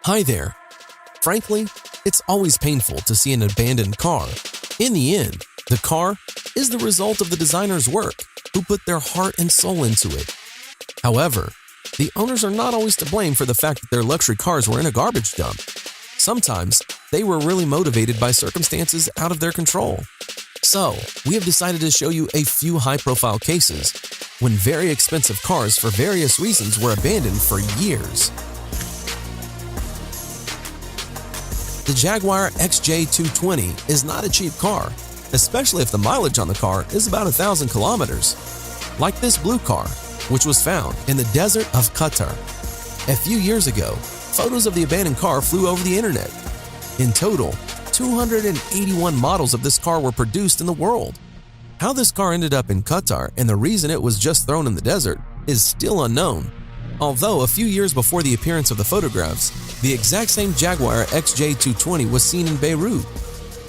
Hi there. Frankly, it's always painful to see an abandoned car. In the end, the car is the result of the designer's work, who put their heart and soul into it. However, the owners are not always to blame for the fact that their luxury cars were in a garbage dump. Sometimes, they were really motivated by circumstances out of their control. So, we have decided to show you a few high-profile cases when very expensive cars for various reasons were abandoned for years. The Jaguar XJ220 is not a cheap car, especially if the mileage on the car is about 1,000 kilometers. Like this blue car, which was found in the desert of Qatar. A few years ago, photos of the abandoned car flew over the internet. In total, 281 models of this car were produced in the world. How this car ended up in Qatar and the reason it was just thrown in the desert is still unknown. Although a few years before the appearance of the photographs, the exact same Jaguar XJ220 was seen in Beirut.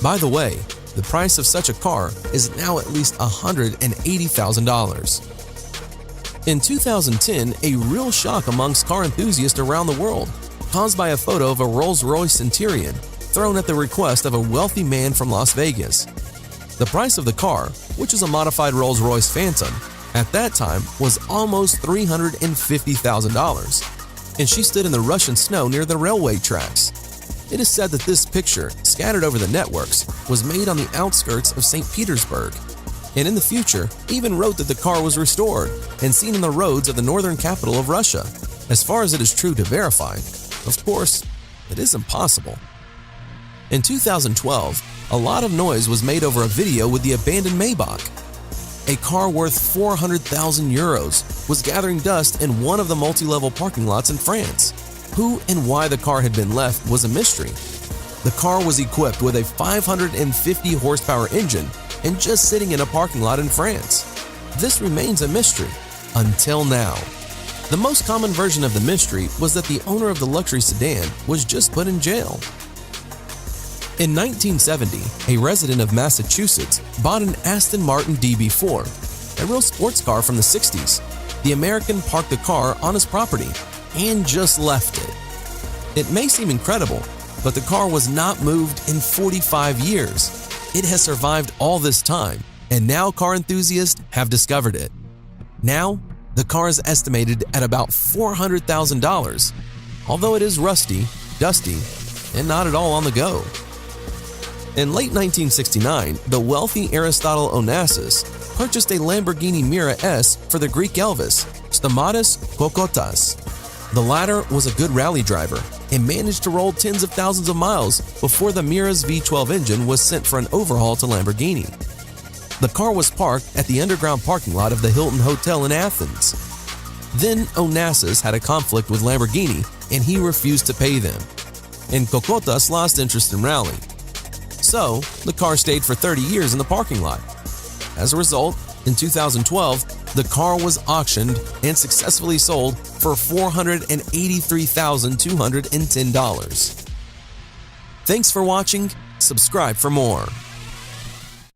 By the way, the price of such a car is now at least $180,000. In 2010, a real shock amongst car enthusiasts around the world, caused by a photo of a Rolls-Royce Centurion thrown at the request of a wealthy man from Las Vegas. The price of the car, which is a modified Rolls-Royce Phantom, at that time was almost $350,000, and she stood in the Russian snow near the railway tracks. It is said that this picture, scattered over the networks, was made on the outskirts of St. Petersburg, and in the future even wrote that the car was restored and seen on the roads of the northern capital of Russia. As far as it is true to verify, of course, it is impossible. In 2012, a lot of noise was made over a video with the abandoned Maybach. A car worth 400,000 euros was gathering dust in one of the multi-level parking lots in France. Who and why the car had been left was a mystery. The car was equipped with a 550 horsepower engine and just sitting in a parking lot in France. This remains a mystery until now. The most common version of the mystery was that the owner of the luxury sedan was just put in jail. In 1970, a resident of Massachusetts bought an Aston Martin DB4, a real sports car from the 60s. The American parked the car on his property and just left it. It may seem incredible, but the car was not moved in 45 years. It has survived all this time, and now car enthusiasts have discovered it. Now, the car is estimated at about $400,000, although it is rusty, dusty, and not at all on the go. In late 1969, the wealthy Aristotle Onassis purchased a Lamborghini Mira S for the Greek Elvis, Stamatis Kokotas. The latter was a good rally driver and managed to roll tens of thousands of miles before the Mira's V12 engine was sent for an overhaul to Lamborghini. The car was parked at the underground parking lot of the Hilton Hotel in Athens. Then Onassis had a conflict with Lamborghini and he refused to pay them, and Kokotas lost interest in rally. So, the car stayed for 30 years in the parking lot. As a result, in 2012, the car was auctioned and successfully sold for $483,210. Thanks for watching. Subscribe for more.